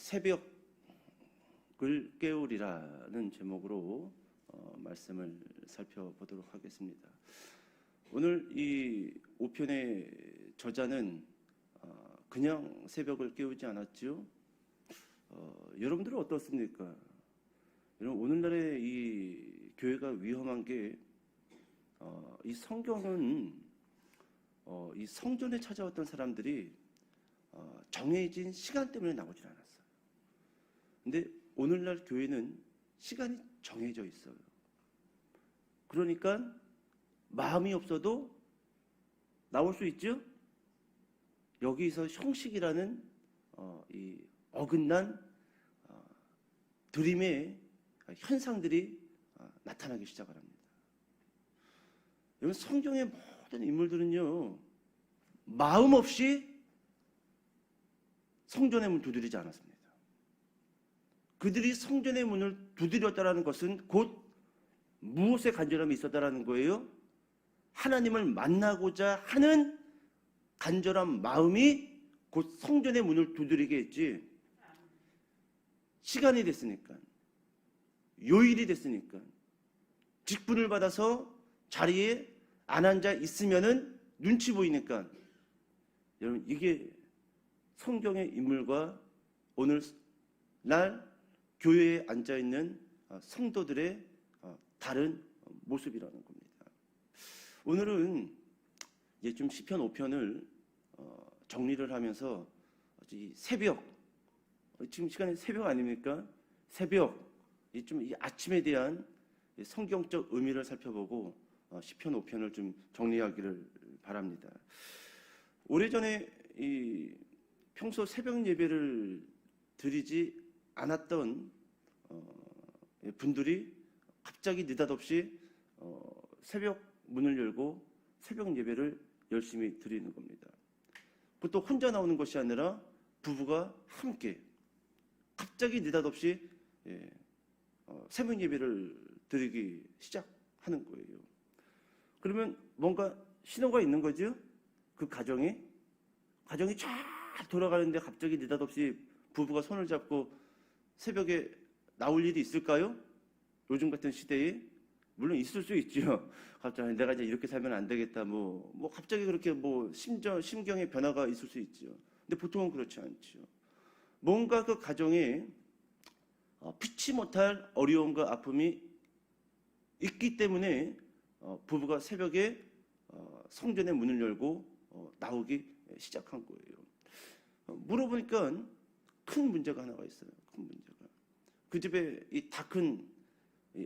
새벽을 깨우리라는 제목으로 말씀을 살펴보도록 하겠습니다. 오늘 이 5편의 저자는 그냥 새벽을 깨우지 않았죠. 여러분들은 어떻습니까? 여러분, 오늘날의 이 교회가 위험한 게 이 성경은 이 성전에 찾아왔던 사람들이 정해진 시간 때문에 나오질 않았어요. 근데 오늘날 교회는 시간이 정해져 있어요. 그러니까 마음이 없어도 나올 수 있죠. 여기서 형식이라는 이 어긋난 드림의 현상들이 나타나기 시작을 합니다. 여러분, 성경의 모든 인물들은요, 마음 없이 성전의 문을 두드리지 않았습니다. 그들이 성전의 문을 두드렸다는 것은 곧 무엇의 간절함이 있었다는 거예요? 하나님을 만나고자 하는 간절한 마음이 곧 성전의 문을 두드리게 했지, 시간이 됐으니까, 요일이 됐으니까, 직분을 받아서 자리에 안 앉아 있으면은 눈치 보이니까. 여러분, 이게 성경의 인물과 오늘날 교회에 앉아 있는 성도들의 다른 모습이라는 겁니다. 오늘은 이제 좀 시편 5편을 정리를 하면서 이 새벽, 지금 시간이 새벽 아닙니까? 새벽, 좀 이 아침에 대한 성경적 의미를 살펴보고 시편 5편을 좀 정리하기를 바랍니다. 오래전에 이 평소 새벽 예배를 드리지 않았던 분들이 갑자기 느닷없이 새벽 문을 열고 새벽 예배를 열심히 드리는 겁니다. 보통 혼자 나오는 것이 아니라 부부가 함께 갑자기 느닷없이 새벽 예배를 드리기 시작하는 거예요. 그러면 뭔가 신호가 있는 거죠. 그 가정이 잘 돌아가는데 갑자기 느닷없이 부부가 손을 잡고 새벽에 나올 일이 있을까요? 요즘 같은 시대에 물론 있을 수 있죠. 갑자기 내가 이제 이렇게 살면 안 되겠다. 뭐 갑자기 그렇게 심경의 변화가 있을 수 있죠. 근데 보통은 그렇지 않죠. 뭔가 그 가정에 피치 못할 어려움과 아픔이 있기 때문에 부부가 새벽에 성전의 문을 열고 나오기 시작한 거예요. 물어보니까 큰 문제가 하나가 있어요. 큰 문제가. 그 집에 이 다 큰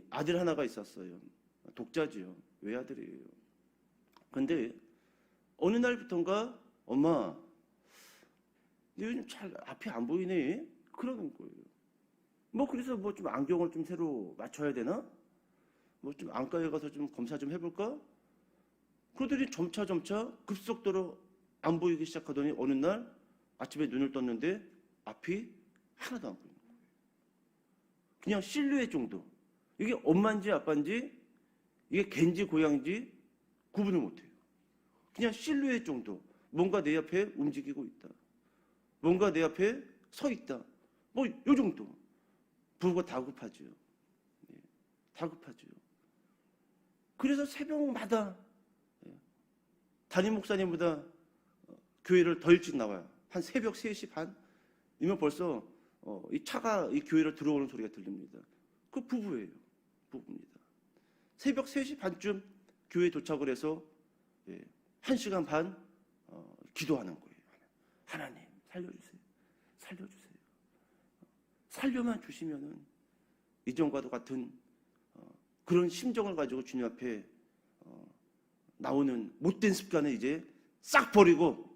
아들 하나가 있었어요. 독자지요. 외아들이에요. 근데 어느 날부턴가 엄마, 요즘 잘 앞이 안 보이네? 그러는 거예요. 그래서 좀 안경을 좀 새로 맞춰야 되나? 좀 안과에 가서 좀 검사 좀 해볼까? 그러더니 점차 급속도로 안 보이기 시작하더니 어느 날 아침에 눈을 떴는데 앞이 하나도 안 보이는 거예요. 그냥 실루엣 정도. 이게 엄마인지 아빠인지, 이게 갠지 고양인지 구분을 못해요. 그냥 실루엣 정도. 뭔가 내 앞에 움직이고 있다. 뭔가 내 앞에 서 있다. 요 정도. 부부가 다급하죠. 다급하죠. 그래서 새벽마다 담임 목사님보다 교회를 더 일찍 나와요. 한 새벽 3시 반? 이면 벌써 이 차가 이 교회를 들어오는 소리가 들립니다. 그 부부예요. 부부입니다. 새벽 3시 반쯤 교회에 도착을 해서 1시간 반 기도하는 거예요. 하나님, 살려주세요. 살려주세요. 살려만 주시면은 이전과도 같은 그런 심정을 가지고 주님 앞에 나오는 못된 습관을 이제 싹 버리고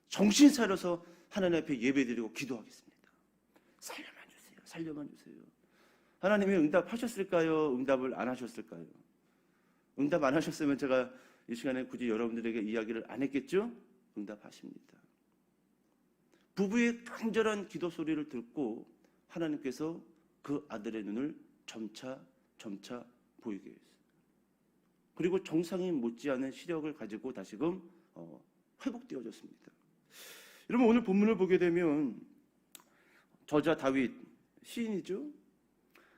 정신 차려서 하나님 앞에 예배드리고 기도하겠습니다. 살려만 주세요. 살려만 주세요. 하나님이 응답하셨을까요? 응답을 안 하셨을까요? 응답 안 하셨으면 제가 이 시간에 굳이 여러분들에게 이야기를 안 했겠죠? 응답하십니다. 부부의 간절한 기도 소리를 듣고 하나님께서 그 아들의 눈을 점차 보이게 했어요. 그리고 정상인 못지않은 시력을 가지고 다시금 회복되어졌습니다. 여러분, 오늘 본문을 보게 되면 저자 다윗 시인이죠.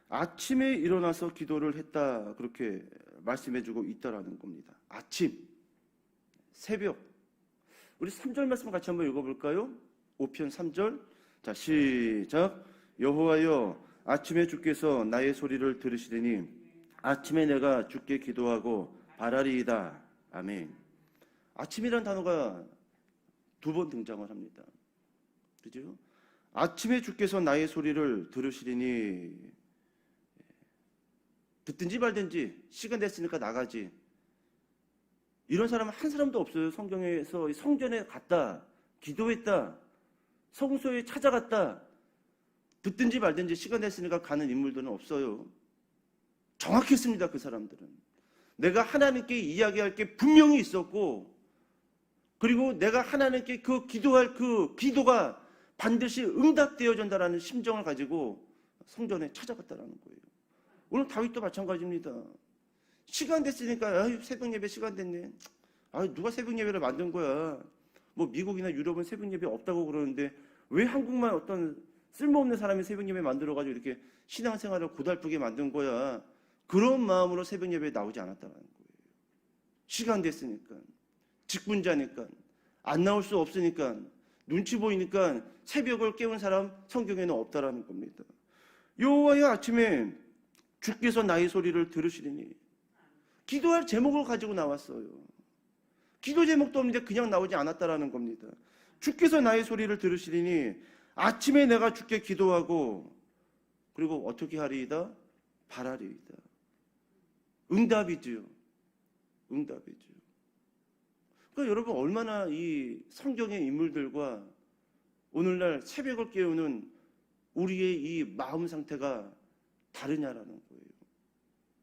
아침에 일어나서 기도를 했다 그렇게 말씀해주고 있다라는 겁니다. 아침, 새벽. 우리 3절 말씀 같이 한번 읽어볼까요? 5편 3절. 자, 시작. 여호와여, 아침에 주께서 나의 소리를 들으시리니 아침에 내가 주께 기도하고 바라리이다. 아멘. 아침이란 단어가 2번 등장을 합니다. 그죠? 아침에 주께서 나의 소리를 들으시리니, 듣든지 말든지 시간 됐으니까 나가지. 이런 사람은 한 사람도 없어요. 성경에서 성전에 갔다, 기도했다, 성소에 찾아갔다, 듣든지 말든지 시간 됐으니까 가는 인물들은 없어요. 정확했습니다. 그 사람들은 내가 하나님께 이야기할 게 분명히 있었고, 그리고 내가 하나님께 그 기도할 그 기도가 반드시 응답되어진다라는 심정을 가지고 성전에 찾아갔다라는 거예요. 오늘 다윗도 마찬가지입니다. 시간 됐으니까 새벽 예배 시간 됐네. 누가 새벽 예배를 만든 거야. 뭐 미국이나 유럽은 새벽 예배 없다고 그러는데 왜 한국만 어떤 쓸모없는 사람이 새벽 예배 만들어가지고 이렇게 신앙생활을 고달프게 만든 거야. 그런 마음으로 새벽 예배에 나오지 않았다는 거예요. 시간 됐으니까, 직분자니까, 안 나올 수 없으니까, 눈치 보이니까 새벽을 깨운 사람 성경에는 없다라는 겁니다. 여호와여, 아침에 주께서 나의 소리를 들으시리니. 기도할 제목을 가지고 나왔어요. 기도 제목도 없는데 그냥 나오지 않았다라는 겁니다. 주께서 나의 소리를 들으시리니 아침에 내가 주께 기도하고, 그리고 어떻게 하리이다? 바라리이다. 응답이지요. 응답이지요. 그러니까 여러분, 얼마나 이 성경의 인물들과 오늘날 새벽을 깨우는 우리의 이 마음 상태가 다르냐라는 거예요.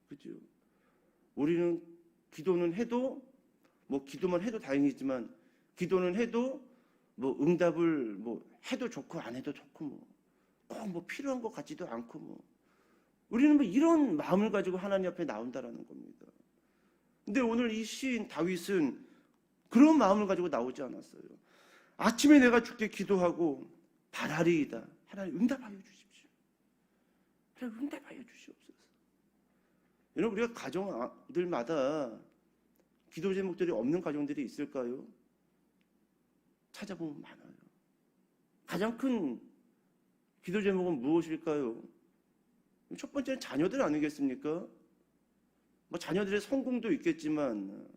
그죠? 우리는 기도는 해도, 뭐 기도만 해도 다행이지만, 기도는 해도 뭐 응답을 뭐 해도 좋고 안 해도 좋고 뭐 꼭 뭐 필요한 것 같지도 않고 뭐 우리는 뭐 이런 마음을 가지고 하나님 앞에 나온다라는 겁니다. 근데 오늘 이 시인 다윗은 그런 마음을 가지고 나오지 않았어요. 아침에 내가 주께 기도하고 바라리이다. 하나님 응답하여 주십시오. 하나님 응답하여 주시옵소서. 여러분, 우리가 가정들마다 기도 제목들이 없는 가정들이 있을까요? 찾아보면 많아요. 가장 큰 기도 제목은 무엇일까요? 첫 번째는 자녀들 아니겠습니까? 뭐 자녀들의 성공도 있겠지만,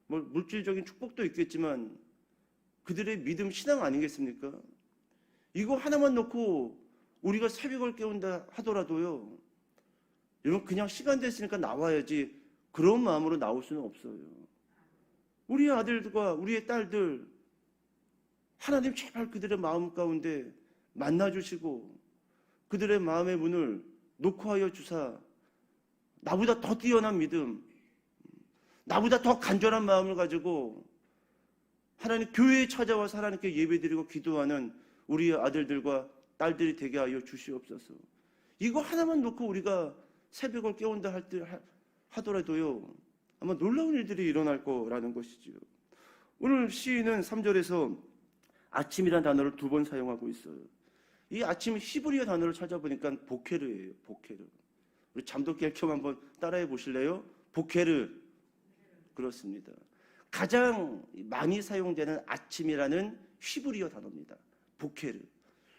뭐 물질적인 축복도 있겠지만, 그들의 믿음, 신앙 아니겠습니까? 이거 하나만 놓고 우리가 새벽을 깨운다 하더라도요, 여러분, 그냥 시간 됐으니까 나와야지 그런 마음으로 나올 수는 없어요. 우리의 아들과 우리의 딸들, 하나님 제발 그들의 마음 가운데 만나주시고 그들의 마음의 문을 녹화하여 주사 나보다 더 뛰어난 믿음, 나보다 더 간절한 마음을 가지고 하나님 교회에 찾아와서 하나님께 예배드리고 기도하는 우리의 아들들과 딸들이 되게 하여 주시옵소서. 이거 하나만 놓고 우리가 새벽을 깨운다 하더라도요, 아마 놀라운 일들이 일어날 거라는 것이지요. 오늘 시인은 3절에서 아침이라는 단어를 2번 사용하고 있어요. 이 아침 히브리어 단어를 찾아보니까 보케르예요. 보케르. 우리 잠도 깰 겸 한번 따라해 보실래요? 보케르. 그렇습니다. 가장 많이 사용되는 아침이라는 히브리어 단어입니다. 보케르.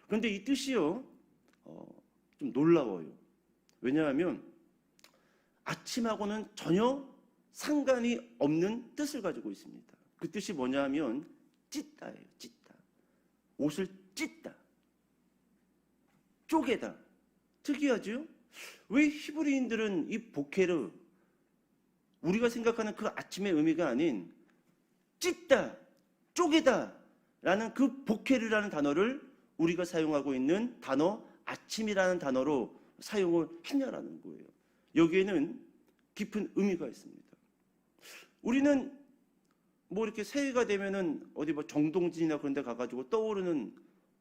그런데 이 뜻이요, 좀 놀라워요. 왜냐하면 아침하고는 전혀 상관이 없는 뜻을 가지고 있습니다. 그 뜻이 뭐냐 하면 찢다예요. 찢다. 옷을 찢다. 쪼개다. 특이하죠? 왜 히브리인들은 이 보케르, 우리가 생각하는 그 아침의 의미가 아닌 찢다, 쪼개다 라는 그 보케르라는 단어를 우리가 사용하고 있는 단어 아침이라는 단어로 사용을 했냐라는 거예요. 여기에는 깊은 의미가 있습니다. 우리는 뭐 이렇게 새해가 되면은 어디 뭐 정동진이나 그런 데 가가지고 떠오르는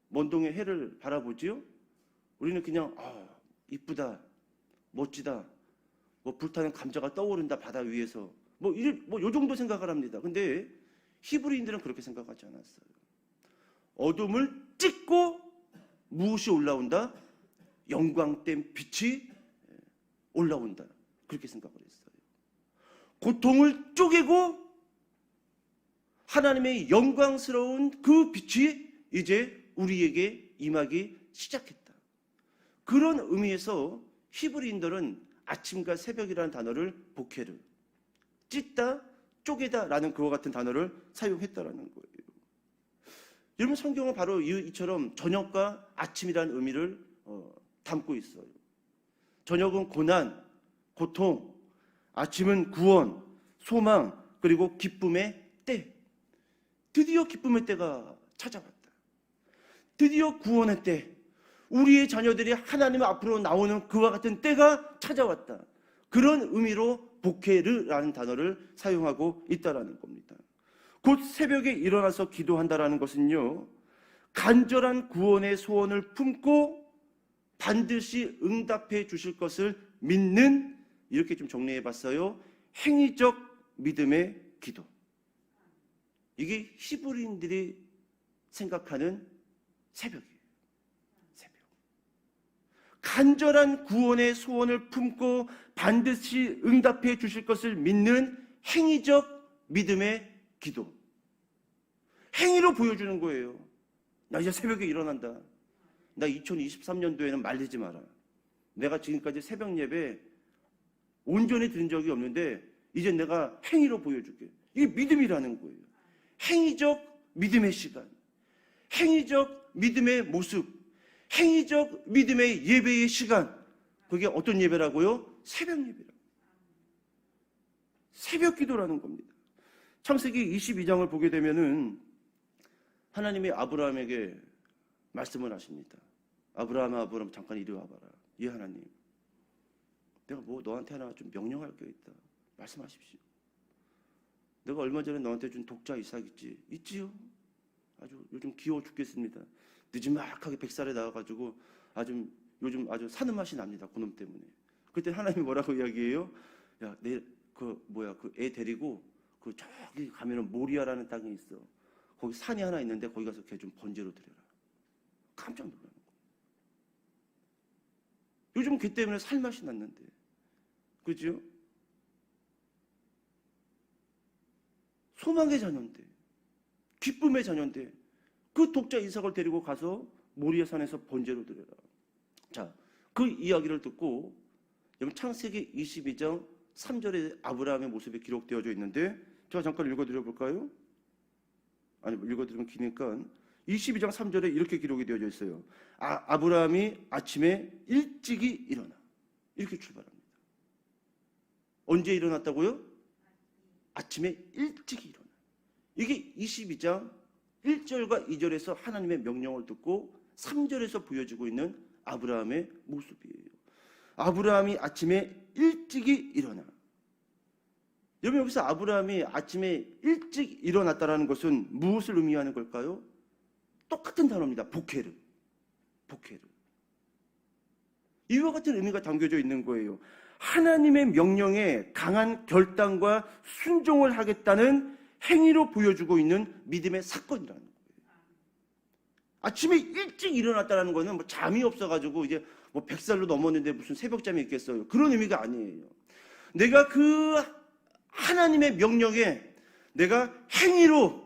먼동의 해를 바라보지요? 우리는 그냥 이쁘다, 멋지다, 뭐 불타는 감자가 떠오른다 바다 위에서 요 정도 생각을 합니다. 근데 히브리인들은 그렇게 생각하지 않았어요. 어둠을 찢고 무엇이 올라온다? 영광된 빛이 올라온다. 그렇게 생각을 했어요. 고통을 쪼개고 하나님의 영광스러운 그 빛이 이제 우리에게 임하기 시작했다. 그런 의미에서 히브리인들은 아침과 새벽이라는 단어를 보케르, 찢다, 쪼개다라는 그와 같은 단어를 사용했다라는 거예요. 여러분, 성경은 바로 이처럼 저녁과 아침이라는 의미를 담고 있어요. 저녁은 고난, 고통, 아침은 구원, 소망, 그리고 기쁨의 때. 드디어 기쁨의 때가 찾아왔다. 드디어 구원의 때, 우리의 자녀들이 하나님 앞으로 나오는 그와 같은 때가 찾아왔다. 그런 의미로 보케르라는 단어를 사용하고 있다라는 겁니다. 곧 새벽에 일어나서 기도한다라는 것은요, 간절한 구원의 소원을 품고 반드시 응답해 주실 것을 믿는, 이렇게 좀 정리해 봤어요, 행위적 믿음의 기도. 이게 히브리인들이 생각하는 새벽이에요. 새벽. 간절한 구원의 소원을 품고 반드시 응답해 주실 것을 믿는 행위적 믿음의 기도. 행위로 보여주는 거예요. 나 이제 새벽에 일어난다. 나 2023년도에는 말리지 마라. 내가 지금까지 새벽 예배 온전히 드린 적이 없는데 이제 내가 행위로 보여줄게. 이게 믿음이라는 거예요. 행위적 믿음의 시간, 행위적 믿음의 모습, 행위적 믿음의 예배의 시간. 그게 어떤 예배라고요? 새벽 예배라고. 새벽 기도라는 겁니다. 창세기 22장을 보게 되면은 하나님이 아브라함에게 말씀을 하십니다. 아브라함, 잠깐 이리 와봐라. 예, 하나님. 내가 뭐 너한테 하나 좀 명령할 게 있다. 말씀하십시오. 내가 얼마 전에 너한테 준 독자 이삭 있지? 있지요? 아주 요즘 귀여워 죽겠습니다. 늦지막하게 백살에 나와가지고 요즘 아주 사는 맛이 납니다. 그놈 때문에. 그때 하나님이 뭐라고 이야기해요? 야, 그 애 데리고 저기 가면은 모리아라는 땅이 있어. 거기 산이 하나 있는데 거기 가서 걔 좀 번제로 드려라. 깜짝 놀라는 거예요. 요즘 걔 때문에 살맛이 났는데, 그죠? 소망의 자녀인데, 기쁨의 자녀인데, 그 독자 이삭을 데리고 가서 모리아 산에서 번제로 드려라. 자, 그 이야기를 듣고 여러분, 창세기 22장 3절에 아브라함의 모습이 기록되어져 있는데, 제가 잠깐 읽어드려 볼까요? 아니, 읽어드리면 기니까 22장 3절에 이렇게 기록이 되어져 있어요. 아브라함이 아침에 일찍이 일어나. 이렇게 출발합니다. 언제 일어났다고요? 아침에 일찍이 일어나. 이게 22장 1절과 2절에서 하나님의 명령을 듣고 3절에서 보여지고 있는 아브라함의 모습이에요. 아브라함이 아침에 일찍이 일어나. 여러분, 여기서 아브라함이 아침에 일찍 일어났다는 것은 무엇을 의미하는 걸까요? 똑같은 단어입니다. 보케르. 이와 같은 의미가 담겨져 있는 거예요. 하나님의 명령에 강한 결단과 순종을 하겠다는 행위로 보여주고 있는 믿음의 사건이라는 거예요. 아침에 일찍 일어났다는 거는 뭐 잠이 없어가지고 이제 뭐 100살로 넘었는데 무슨 새벽잠이 있겠어요. 그런 의미가 아니에요. 내가 그 하나님의 명령에 내가 행위로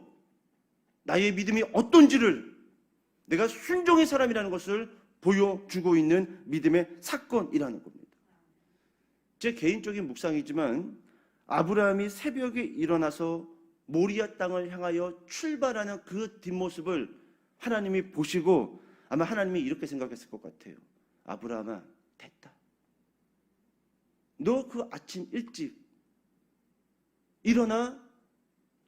나의 믿음이 어떤지를 내가 순종의 사람이라는 것을 보여주고 있는 믿음의 사건이라는 겁니다. 제 개인적인 묵상이지만 아브라함이 새벽에 일어나서 모리아 땅을 향하여 출발하는 그 뒷모습을 하나님이 보시고 아마 하나님이 이렇게 생각했을 것 같아요. 아브라함아, 됐다. 너 그 아침 일찍 일어나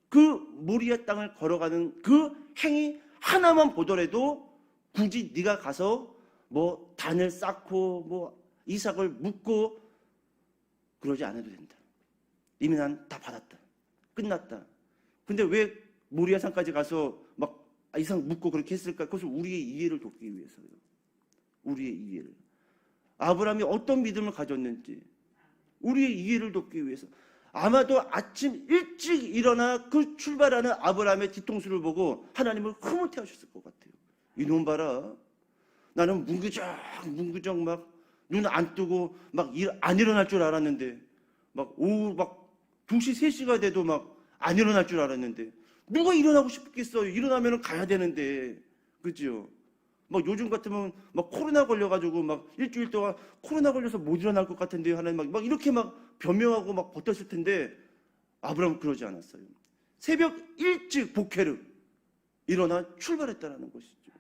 그 모리아 땅을 걸어가는 그 행위 하나만 보더라도 굳이 네가 가서 뭐 단을 쌓고 뭐 이삭을 묶고 그러지 않아도 된다. 이미 난 다 받았다. 끝났다. 근데 왜 모리아 산까지 가서 막 이삭 묶고 그렇게 했을까? 그것은 우리의 이해를 돕기 위해서요. 우리의 이해를. 아브라함이 어떤 믿음을 가졌는지 우리의 이해를 돕기 위해서. 아마도 아침 일찍 일어나 그 출발하는 아브라함의 뒤통수를 보고 하나님을 흐뭇해 하셨을 것 같아요. 이놈 봐라. 나는 문구정 막 눈 안 뜨고 막 일 안 일어날 줄 알았는데 막 오후 막 2시, 3시가 돼도 막 안 일어날 줄 알았는데 누가 일어나고 싶겠어요? 일어나면 가야 되는데. 그죠? 막 요즘 같으면 막 코로나 걸려가지고 막 일주일 동안 코로나 걸려서 못 일어날 것 같은데 하나님 막 이렇게 막 변명하고 막 버텼을 텐데 아브라함은 그러지 않았어요. 새벽 일찍 보케르 일어나 출발했다라는 것이죠.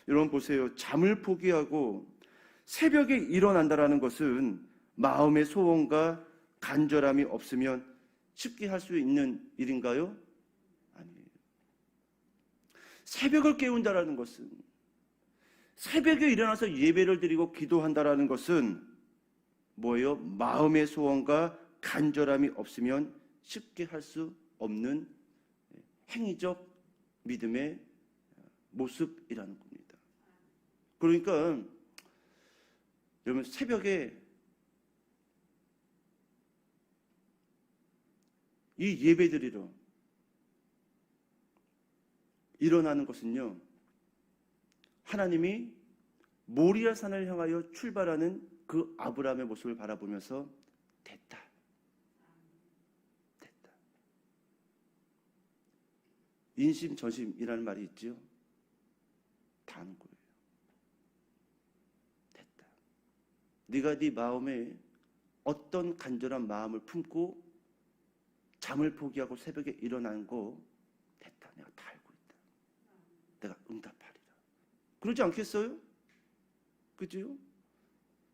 여러분 보세요. 잠을 포기하고 새벽에 일어난다라는 것은 마음의 소원과 간절함이 없으면 쉽게 할 수 있는 일인가요? 아니에요. 새벽을 깨운다라는 것은, 새벽에 일어나서 예배를 드리고 기도한다라는 것은 뭐예요? 마음의 소원과 간절함이 없으면 쉽게 할 수 없는 행위적 믿음의 모습이라는 겁니다. 그러니까 여러분 새벽에 이 예배 드리러 일어나는 것은요, 하나님이 모리아 산을 향하여 출발하는 그 아브라함의 모습을 바라보면서 됐다. 인심전심이라는 말이 있죠. 다 하는 거예요. 됐다. 네가 네 마음에 어떤 간절한 마음을 품고 잠을 포기하고 새벽에 일어난 거 됐다. 내가 다 알고 있다. 내가 응답하리라. 그러지 않겠어요? 그죠?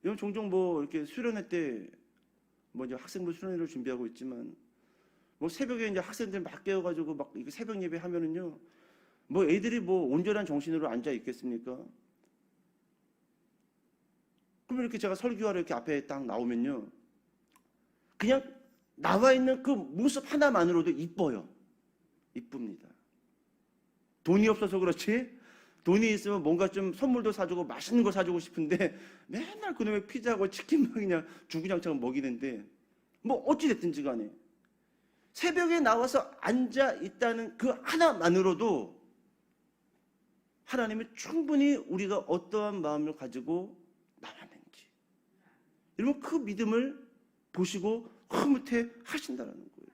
여러분 종종 뭐 이렇게 수련회 때 뭐 이제 학생부 수련회를 준비하고 있지만 뭐 새벽에 이제 학생들 막 깨워가지고 막 이렇게 새벽 예배 하면은요, 뭐 애들이 뭐 온전한 정신으로 앉아 있겠습니까? 그러면 이렇게 제가 설교하러 이렇게 앞에 딱 나오면요, 그냥 나와 있는 그 모습 하나만으로도 이뻐요. 이쁩니다. 돈이 없어서 그렇지, 돈이 있으면 뭔가 좀 선물도 사주고 맛있는 거 사주고 싶은데 맨날 그놈의 피자하고 치킨만 그냥 주구장창 먹이는데 뭐 어찌됐든지 간에 새벽에 나와서 앉아 있다는 그 하나만으로도 하나님이 충분히 우리가 어떠한 마음을 가지고 나왔는지, 여러분 그 믿음을 보시고 흐뭇해 하신다는 거예요.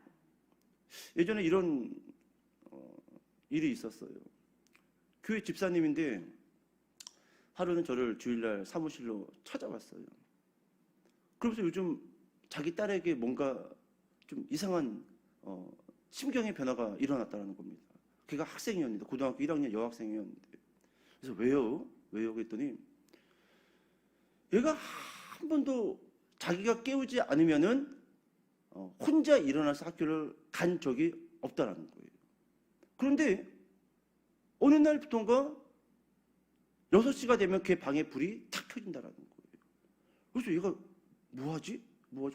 예전에 이런 일이 있었어요. 교회 집사님인데 하루는 저를 주일날 사무실로 찾아왔어요. 그러면서 요즘 자기 딸에게 뭔가 좀 이상한 심경의 변화가 일어났다는 겁니다. 걔가 학생이었는데, 고등학교 1학년 여학생이었는데, 그래서 왜요? 그랬더니 얘가 한 번도 자기가 깨우지 않으면은 혼자 일어나서 학교를 간 적이 없다라는 거예요. 그런데 어느 날부터인가 6시가 되면 걔 방에 불이 탁 켜진다라는 거예요. 그래서 얘가 뭐하지?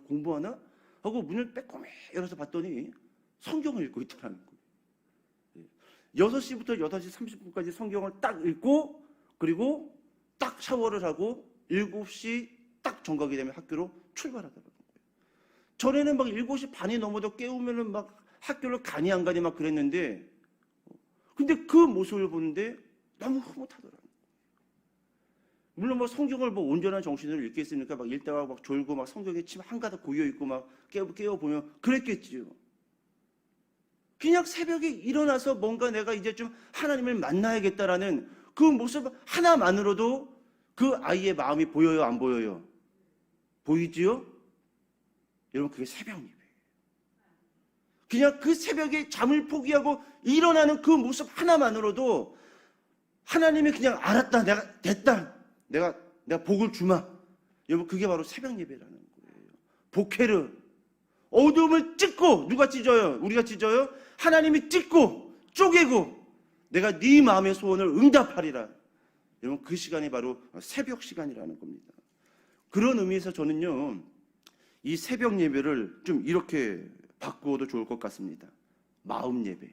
공부하나? 하고 문을 빼꼼히 열어서 봤더니 성경을 읽고 있다는 거예요. 6시부터 6시 30분까지 성경을 딱 읽고, 그리고 딱 샤워를 하고 7시 딱 정각이 되면 학교로 출발하더라는 거예요. 전에는 막 7시 반이 넘어도 깨우면은 막 학교를 가니 안 가니 막 그랬는데, 근데 그 모습을 보는데 너무 흐뭇하더라고요. 물론 뭐 성경을 뭐 온전한 정신으로 읽겠습니까? 막 읽다가 막 졸고 막 성경에 침 한가득 고여 있고 막 깨워 보면 그랬겠지요. 그냥 새벽에 일어나서 뭔가 내가 이제 좀 하나님을 만나야겠다라는 그 모습 하나만으로도 그 아이의 마음이 보여요, 안 보여요? 보이지요? 여러분 그게 새벽 예배예요. 그냥 그 새벽에 잠을 포기하고 일어나는 그 모습 하나만으로도 하나님이 그냥 알았다, 내가 됐다, 내가 복을 주마. 여러분 그게 바로 새벽 예배라는 거예요. 보케르, 어둠을 찢고, 누가 찢어요? 우리가 찢어요? 하나님이 찢고 쪼개고 내가 네 마음의 소원을 응답하리라. 여러분 그 시간이 바로 새벽 시간이라는 겁니다. 그런 의미에서 저는요, 이 새벽 예배를 좀 이렇게 바꾸어도 좋을 것 같습니다. 마음 예배.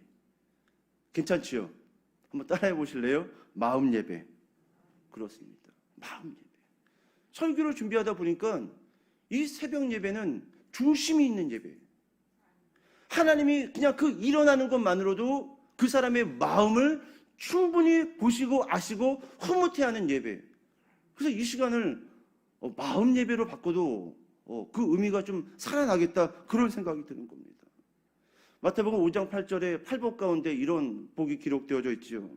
괜찮지요? 한번 따라해 보실래요? 마음 예배. 그렇습니다. 마음 예배. 설교를 준비하다 보니까 이 새벽 예배는 중심이 있는 예배. 하나님이 그냥 그 일어나는 것만으로도 그 사람의 마음을 충분히 보시고 아시고 흐뭇해하는 예배. 그래서 이 시간을 마음 예배로 바꿔도 그 의미가 좀 살아나겠다, 그런 생각이 드는 겁니다. 마태복음 5장 8절에 팔복 가운데 이런 복이 기록되어져 있지요.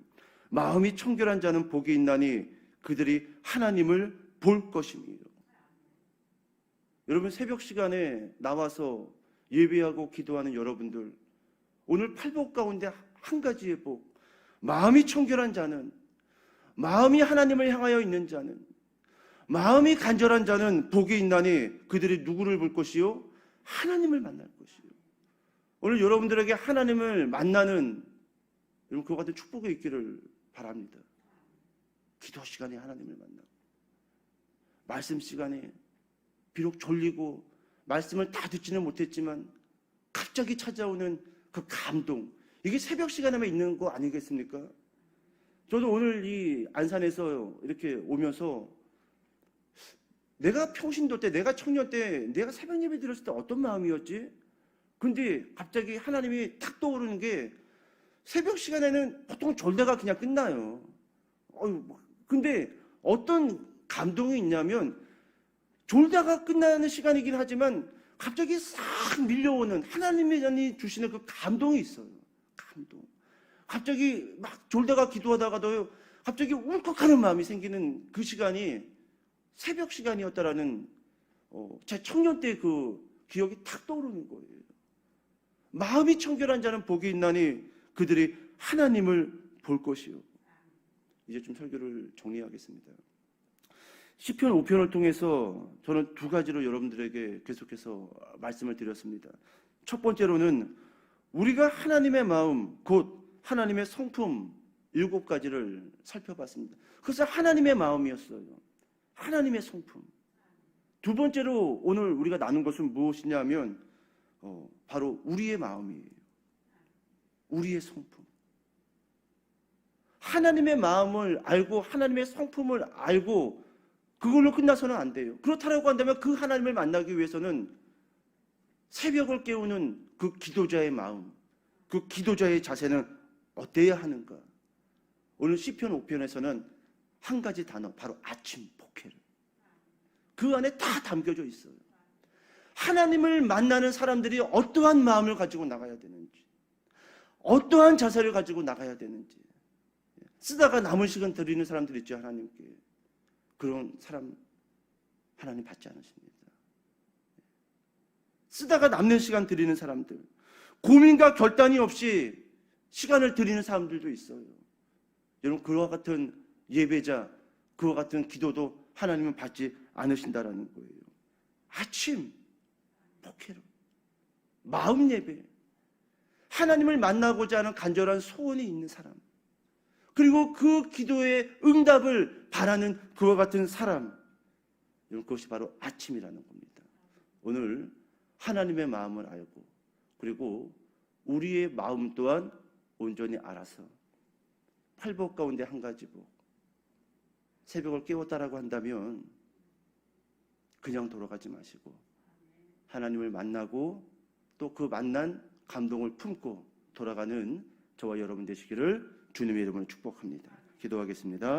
마음이 청결한 자는 복이 있나니 그들이 하나님을 볼 것임이요. 여러분, 새벽 시간에 나와서 예배하고 기도하는 여러분들, 오늘 팔복 가운데 한 가지의 복, 마음이 청결한 자는, 마음이 하나님을 향하여 있는 자는, 마음이 간절한 자는 복이 있나니 그들이 누구를 볼 것이요? 하나님을 만날 것이요. 오늘 여러분들에게 하나님을 만나는 여러분 그와 같은 축복이 있기를 바랍니다. 기도 시간에 하나님을 만나고, 말씀 시간에 비록 졸리고 말씀을 다 듣지는 못했지만 갑자기 찾아오는 그 감동, 이게 새벽 시간에만 있는 거 아니겠습니까? 저도 오늘 이 안산에서 이렇게 오면서 내가 평신도 때, 내가 청년 때, 내가 새벽 예배 드렸을 때 어떤 마음이었지? 근데 갑자기 하나님이 탁 떠오르는 게, 새벽 시간에는 보통 졸다가 그냥 끝나요. 근데 어떤 감동이 있냐면, 졸다가 끝나는 시간이긴 하지만 갑자기 싹 밀려오는 하나님이 주시는 그 감동이 있어요. 감동. 갑자기 막 졸다가 기도하다가도 갑자기 울컥하는 마음이 생기는 그 시간이 새벽 시간이었다라는 제 청년 때 그 기억이 탁 떠오르는 거예요. 마음이 청결한 자는 복이 있나니 그들이 하나님을 볼 것이요. 이제 좀 설교를 정리하겠습니다. 시편 5편을 통해서 저는 두 가지로 여러분들에게 계속해서 말씀을 드렸습니다. 첫 번째로는 우리가 하나님의 마음, 곧 하나님의 성품 7가지를 살펴봤습니다. 그래서 하나님의 마음이었어요. 하나님의 성품. 두 번째로 오늘 우리가 나눈 것은 무엇이냐면 바로 우리의 마음이에요. 우리의 성품. 하나님의 마음을 알고 하나님의 성품을 알고 그걸로 끝나서는 안 돼요. 그렇다고 한다면 그 하나님을 만나기 위해서는 새벽을 깨우는 그 기도자의 마음, 그 기도자의 자세는 어때야 하는가? 오늘 시편 5편에서는 한 가지 단어, 바로 아침 복회를, 그 안에 다 담겨져 있어요. 하나님을 만나는 사람들이 어떠한 마음을 가지고 나가야 되는지, 어떠한 자세를 가지고 나가야 되는지, 쓰다가 남은 시간 드리는 사람들 있죠, 하나님께. 그런 사람 하나님 받지 않으십니다. 쓰다가 남는 시간 드리는 사람들, 고민과 결단이 없이 시간을 드리는 사람들도 있어요. 여러분, 그와 같은 예배자, 그와 같은 기도도 하나님은 받지 않으신다라는 거예요. 아침 복회로, 마음 예배, 하나님을 만나고자 하는 간절한 소원이 있는 사람, 그리고 그 기도의 응답을 바라는 그와 같은 사람, 그것이 바로 아침이라는 겁니다. 오늘 하나님의 마음을 알고, 그리고 우리의 마음 또한 온전히 알아서 팔복 가운데 한 가지 복, 새벽을 깨웠다라고 한다면 그냥 돌아가지 마시고 하나님을 만나고 또 그 만난 감동을 품고 돌아가는 저와 여러분 되시기를 주님의 이름으로 축복합니다. 기도하겠습니다.